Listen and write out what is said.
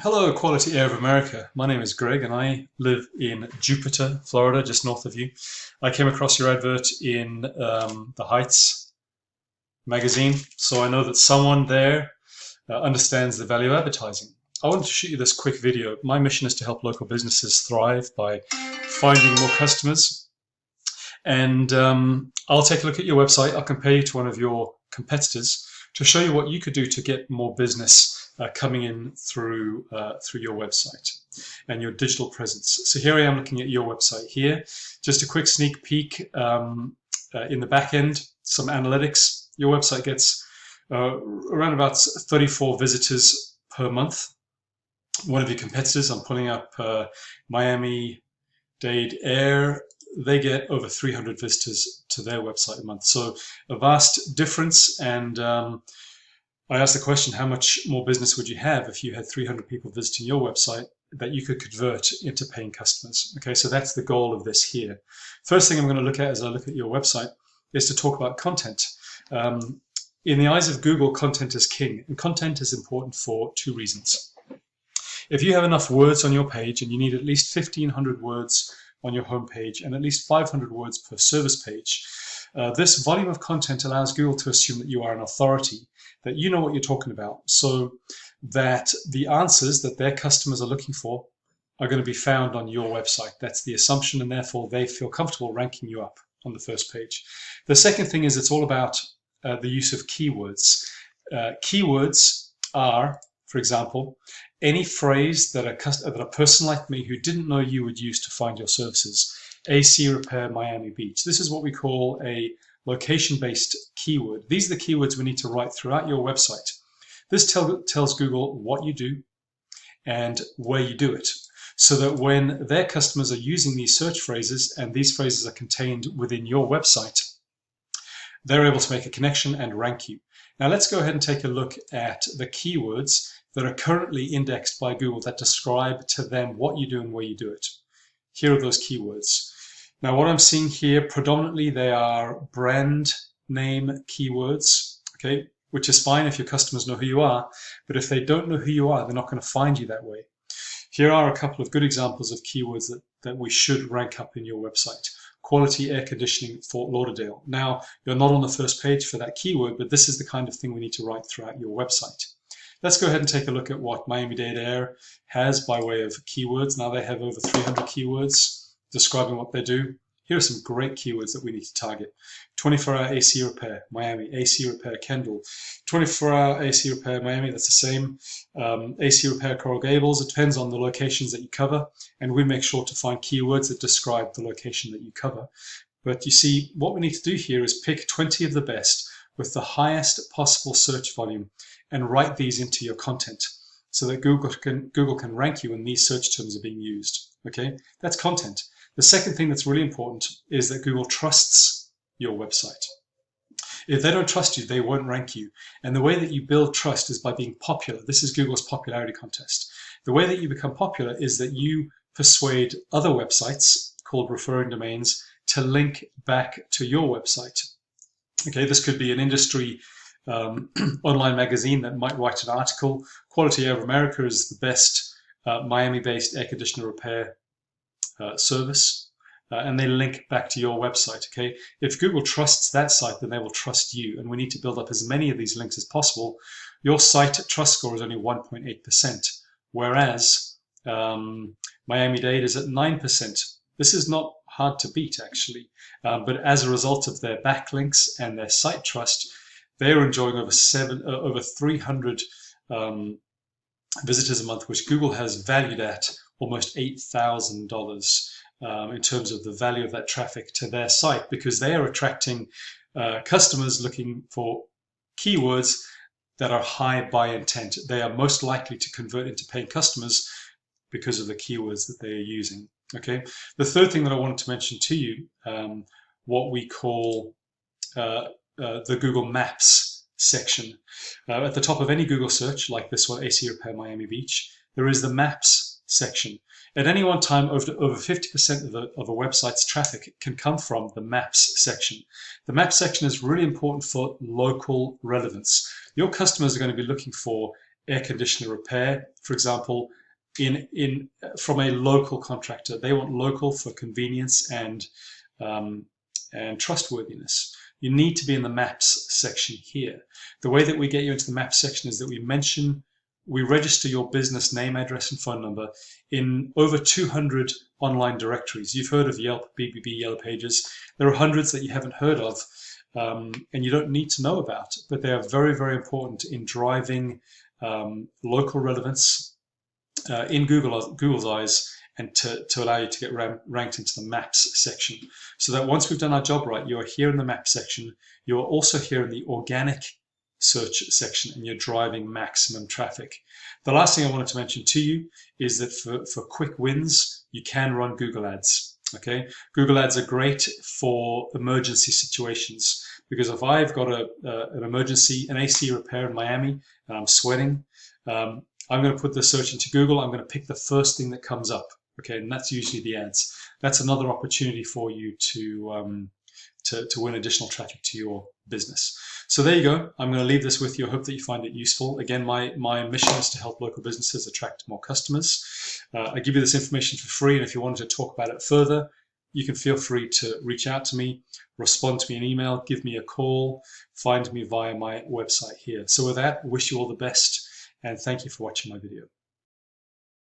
Hello, Quality Air of America. My name is Greg and I live in Jupiter, Florida, just north of you. I came across your advert in the Heights magazine, so I know that someone there understands the value of advertising. I wanted to shoot you this quick video. My mission is to help local businesses thrive by finding more customers. And I'll take a look at your website. I'll compare you to one of your competitors to show you what you could do to get more business coming in through your website and your digital presence. So here I am looking at your website here. Just a quick sneak peek in the back end, some analytics. Your website gets around about 34 visitors per month. One of your competitors, I'm pulling up Miami-Dade Air, they get over 300 visitors to their website a month. So a vast difference. And I asked the question, how much more business would you have if you had 300 people visiting your website that you could convert into paying customers? Okay, so that's the goal of this here. First thing I'm going to look at as I look at your website is to talk about content. In the eyes of Google, content is king, and content is important for two reasons. If you have enough words on your page, and you need at least 1,500 words on your homepage and at least 500 words per service page, this volume of content allows Google to assume that you are an authority, that you know what you're talking about, so that the answers that their customers are looking for are going to be found on your website. That's the assumption, and therefore they feel comfortable ranking you up on the first page. The second thing is it's all about the use of keywords. Keywords are, for example, any phrase that a person like me who didn't know you would use to find your services. AC repair, Miami Beach. This is what we call a location-based keyword. These are the keywords we need to write throughout your website. This tells Google what you do and where you do it, so that when their customers are using these search phrases and these phrases are contained within your website, they're able to make a connection and rank you. Now let's go ahead and take a look at the keywords that are currently indexed by Google that describe to them what you do and where you do it. Here are those keywords. Now what I'm seeing here, predominantly they are brand name keywords, okay, which is fine if your customers know who you are, but if they don't know who you are, they're not going to find you that way. Here are a couple of good examples of keywords that we should rank up in your website. Quality air conditioning, Fort Lauderdale. Now, you're not on the first page for that keyword, but this is the kind of thing we need to write throughout your website. Let's go ahead and take a look at what Miami-Dade Air has by way of keywords. Now they have over 300 keywords describing what they do. Here are some great keywords that we need to target. 24-hour AC repair, Miami. AC repair, Kendall. 24-hour AC repair, Miami, that's the same. AC repair, Coral Gables. It depends on the locations that you cover, and we make sure to find keywords that describe the location that you cover. But you see, what we need to do here is pick 20 of the best with the highest possible search volume and write these into your content so that Google can rank you when these search terms are being used. Okay, that's content. The second thing that's really important is that Google trusts your website. If they don't trust you, they won't rank you. And the way that you build trust is by being popular. This is Google's popularity contest. The way that you become popular is that you persuade other websites called referring domains to link back to your website. Okay, this could be an industry online magazine that might write an article. Quality Air of America is the best Miami-based air conditioner repair service, and they link back to your website. Okay, if Google trusts that site, then they will trust you, and we need to build up as many of these links as possible. Your site trust score is only 1.8%, whereas Miami-Dade is at 9%. This is not hard to beat, actually, but as a result of their backlinks and their site trust, they are enjoying over 300 visitors a month, which Google has valued at almost $8,000 in terms of the value of that traffic to their site, because they are attracting customers looking for keywords that are high by intent. They are most likely to convert into paying customers because of the keywords that they are using. Okay. The third thing that I wanted to mention to you, what we call the Google Maps section. At the top of any Google search, like this one, AC Repair Miami Beach, there is the Maps section. At any one time, over 50% of a website's traffic can come from the Maps section. The Maps section is really important for local relevance. Your customers are going to be looking for air conditioner repair, for example, from a local contractor. They want local for convenience and trustworthiness. You need to be in the maps section here. The way that we get you into the maps section is that we register your business name, address, and phone number in over 200 online directories. You've heard of Yelp, BBB, Yellow Pages. There are hundreds that you haven't heard of, and you don't need to know about, but they are very, very important in driving local relevance in Google's eyes, and to allow you to get ranked into the maps section. So that once we've done our job right, you're here in the maps section, you're also here in the organic search section, and you're driving maximum traffic. The last thing I wanted to mention to you is that for quick wins, you can run Google Ads. Okay, Google Ads are great for emergency situations, because if I've got an emergency, an AC repair in Miami, and I'm sweating, I'm going to put the search into Google. I'm going to pick the first thing that comes up. Okay, and that's usually the ads. That's another opportunity for you to win additional traffic to your business. So there you go. I'm going to leave this with you. I hope that you find it useful. Again, my mission is to help local businesses attract more customers. I give you this information for free, and if you wanted to talk about it further, you can feel free to reach out to me, respond to me in email, give me a call, find me via my website here. So with that, I wish you all the best, and thank you for watching my video.